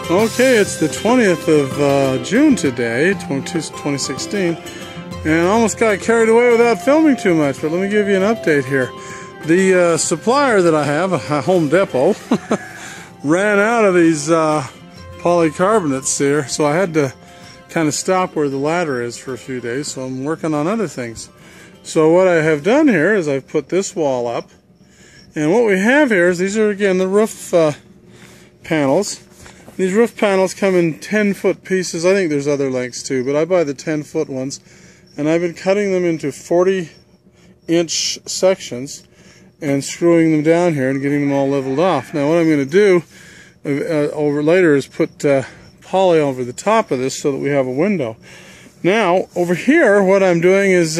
Okay, it's the 20th of June today, 2016, and I almost got carried away without filming too much, but let me give you an update here. The supplier that I have, a Home Depot, ran out of these polycarbonates here, so I had to kind of stop where the ladder is for a few days, so I'm working on other things. So what I have done here is I've put this wall up, and what we have here is these are again the roof panels. These roof panels come in 10-foot pieces. I think there's other lengths too, but I buy the 10-foot ones, and I've been cutting them into 40-inch sections and screwing them down here and getting them all leveled off. Now what I'm going to do over later is put poly over the top of this so that we have a window. Now over here what I'm doing is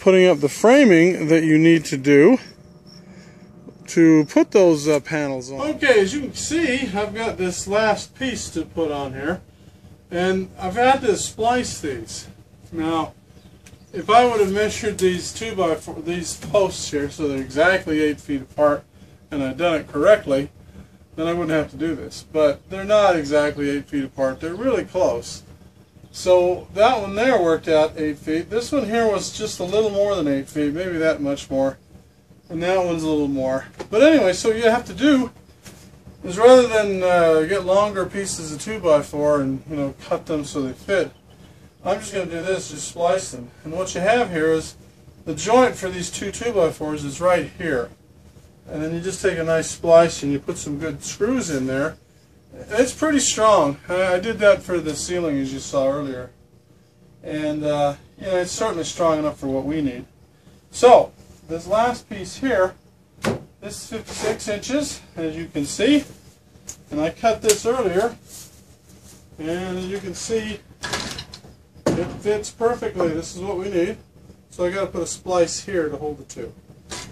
putting up the framing that you need to do to put those panels on. Okay, as you can see, I've got this last piece to put on here, and I've had to splice these. Now, if I would have measured these 2x4, these posts here, so they're exactly 8 feet apart, and I'd done it correctly, then I wouldn't have to do this. But they're not exactly 8 feet apart. They're really close. So that one there worked out 8 feet. This one here was just a little more than 8 feet, maybe that much more. And that one's a little more. But anyway, so what you have to do is rather than get longer pieces of 2x4 and cut them so they fit, I'm just going to do this, just splice them. And what you have here is the joint for these two 2x4s is right here. And then you just take a nice splice and you put some good screws in there. It's pretty strong. I did that for the ceiling as you saw earlier. And it's certainly strong enough for what we need. So this last piece here, this is 56 inches, as you can see, and I cut this earlier, and as you can see, it fits perfectly. This is what we need, so I got to put a splice here to hold the two.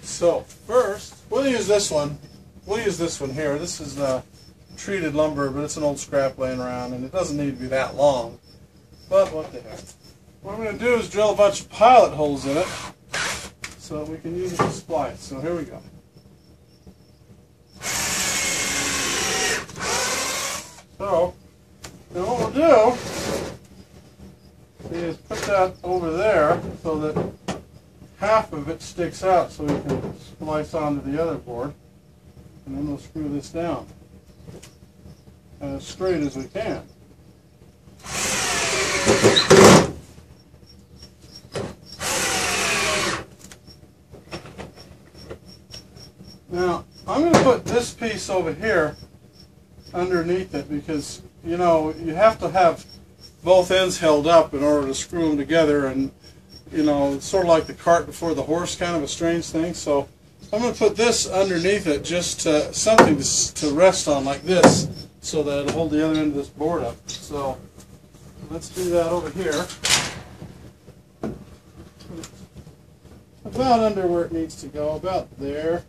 So first, we'll use this one. We'll use this one here. This is treated lumber, but it's an old scrap laying around, and it doesn't need to be that long. But what the heck? What I'm going to do is drill a bunch of pilot holes in it, so that we can use it to splice. So here we go. So now what we'll do is put that over there so that half of it sticks out so we can splice onto the other board, and then we'll screw this down as straight as we can. Now, I'm going to put this piece over here underneath it because, you have to have both ends held up in order to screw them together, and, it's sort of like the cart before the horse, kind of a strange thing. So I'm going to put this underneath it, just something to rest on like this, so that it'll hold the other end of this board up. So let's do that over here. About under where it needs to go, about there.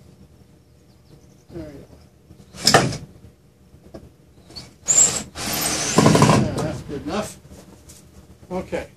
There you go. Yeah, that's good enough. Okay.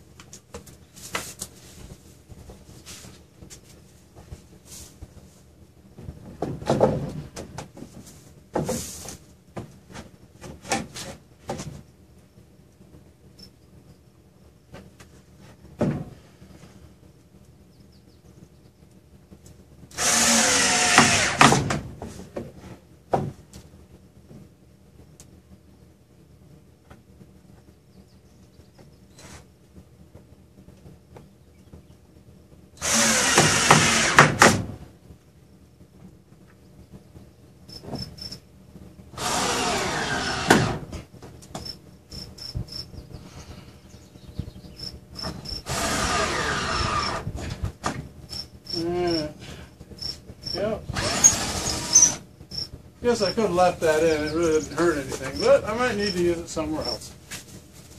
Guess I could have left that in. It really didn't hurt anything, but I might need to use it somewhere else.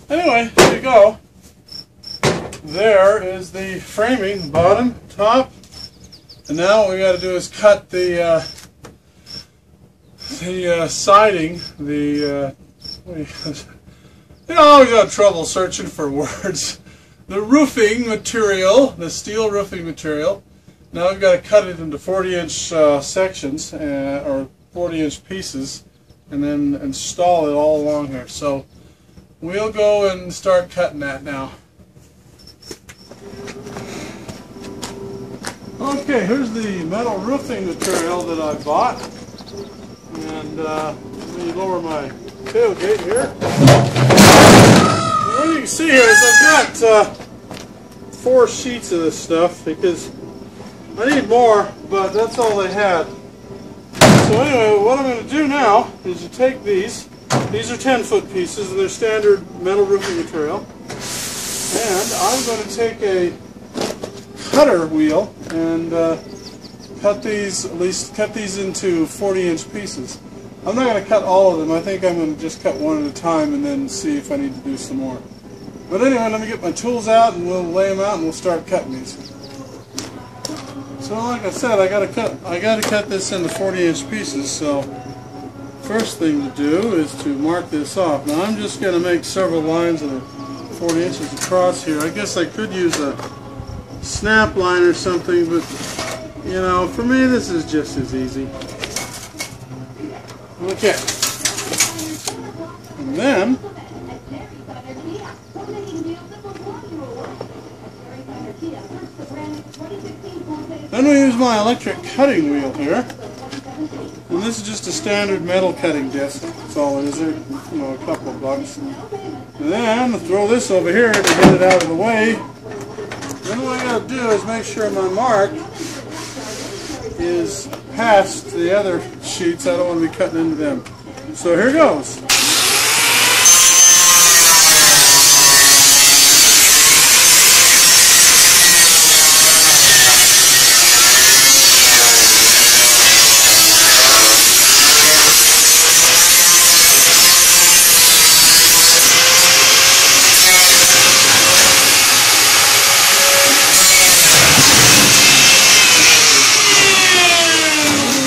Anyway, there you go. There is the framing, bottom, top, and now what we got to do is cut the siding. I always have trouble searching for words. The roofing material, the steel roofing material. Now we've got to cut it into 40-inch sections, or 40-inch pieces, and then install it all along here. So we'll go and start cutting that now. Okay, here's the metal roofing material that I bought. And let me lower my tailgate here. And what you can see here is I've got 4 sheets of this stuff because I need more, but that's all they had. So anyway, what I'm going to do now is you take these. These are 10-foot pieces and they're standard metal roofing material. And I'm going to take a cutter wheel and cut these into 40-inch pieces. I'm not going to cut all of them. I think I'm going to just cut one at a time and then see if I need to do some more. But anyway, let me get my tools out and we'll lay them out and we'll start cutting these. So like I said, I got to cut this into 40-inch pieces. So first thing to do is to mark this off. Now I'm just going to make several lines that are 40 inches across here. I guess I could use a snap line or something, but you know, for me this is just as easy. Okay. And then we use my electric cutting wheel here. And this is just a standard metal cutting disc. That's all it is. You know, a couple of bucks. And then I'll throw this over here to get it out of the way. Then what I got to do is make sure my mark is past the other sheets. I don't want to be cutting into them. So here goes.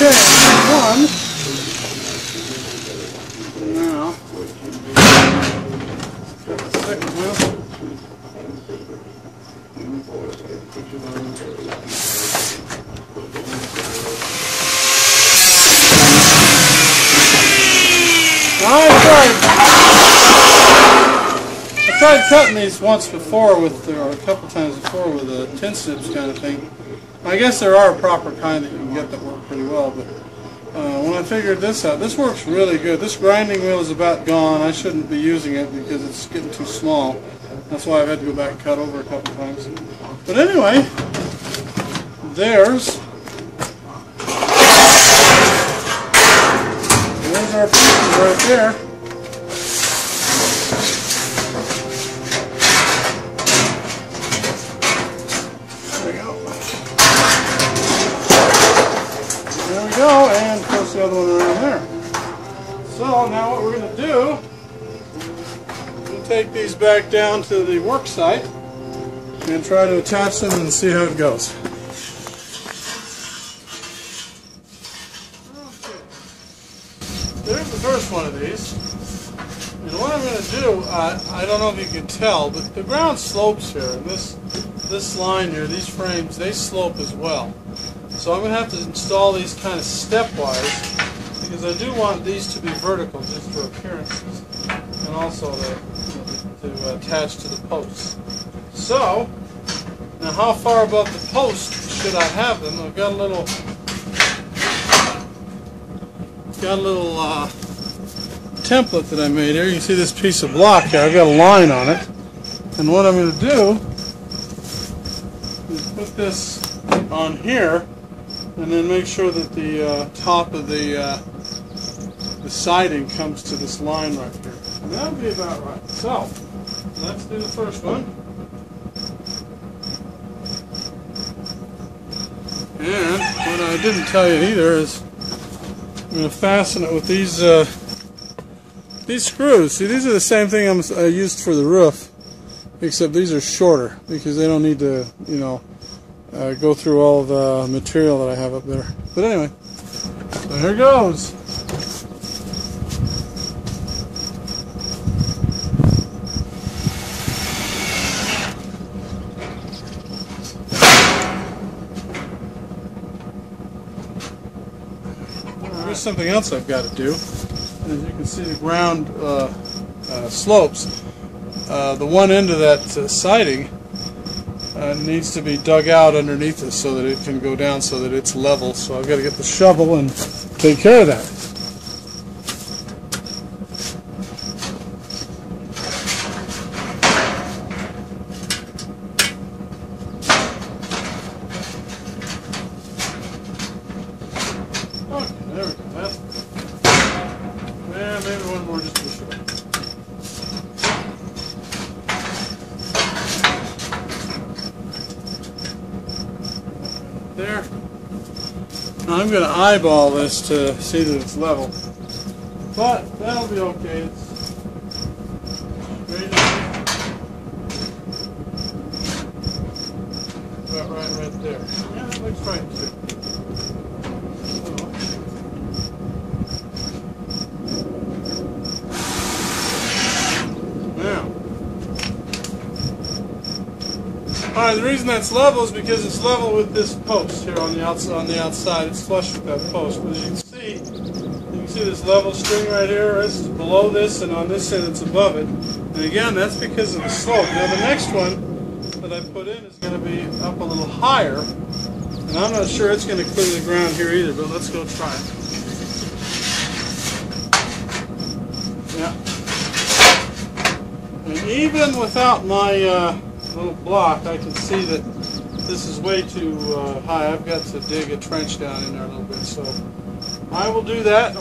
Okay, one. Now, cut the second wheel. I tried cutting these once before or a couple times before with a tin snips kind of thing. I guess there are a proper kind that you can get that work pretty well, but when I figured this out, this works really good. This grinding wheel is about gone. I shouldn't be using it because it's getting too small. That's why I've had to go back and cut over a couple times. But anyway, there's our pieces right there. There we go, and of course the other one around there. So now what we're going to do, we'll take these back down to the work site and try to attach them and see how it goes. Okay. There's the first one of these. And what I'm going to do, I don't know if you can tell, but the ground slopes here, and this line here, these frames, they slope as well. So I'm going to have to install these kind of stepwise because I do want these to be vertical just for appearances and also to attach to the posts. So, now how far above the post should I have them? I've got a little template that I made here. You can see this piece of block here. I've got a line on it. And what I'm going to do is put this on here and then make sure that the top of the siding comes to this line right here. And that'll be about right. So, let's do the first one. And what I didn't tell you either is I'm going to fasten it with these screws. See, these are the same thing I used for the roof, except these are shorter because they don't need to, you know, go through all the material that I have up there. But anyway, so here goes. Here's something else I've got to do. as you can see, the ground slopes. The one end of that siding needs to be dug out underneath this so that it can go down so that it's level. So I've got to get the shovel and take care of that. Okay, there we go. That's good. Yeah, maybe one more just to be sure. There. Now I'm going to eyeball this to see that it's level, but that'll be okay. It's straight about right there. Yeah, that looks right too. Now, alright, the reason that's level is because it's level with this post here on the outside. It's flush with that post. But as you can see this level string right here. It's below this, and on this end it's above it. And again, that's because of the slope. Now the next one that I put in is going to be up a little higher, and I'm not sure it's going to clear the ground here either. But let's go try it. Yeah. And even without my little block, I can see that this is way too high. I've got to dig a trench down in there a little bit, so I will do that.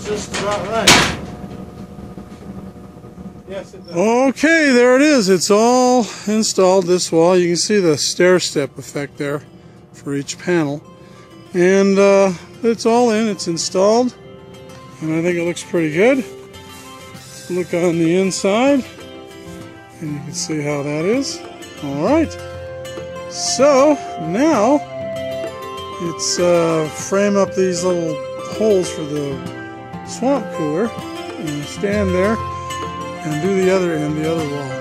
Just about right. Yes, it does. Okay, there it is. It's all installed, this wall. You can see the stair-step effect there for each panel. And it's all in. It's installed. And I think it looks pretty good. Let's look on the inside. And you can see how that is. Alright. So, now, it's frame up these little holes for the swamp cooler, and stand there and do the other end, the other wall.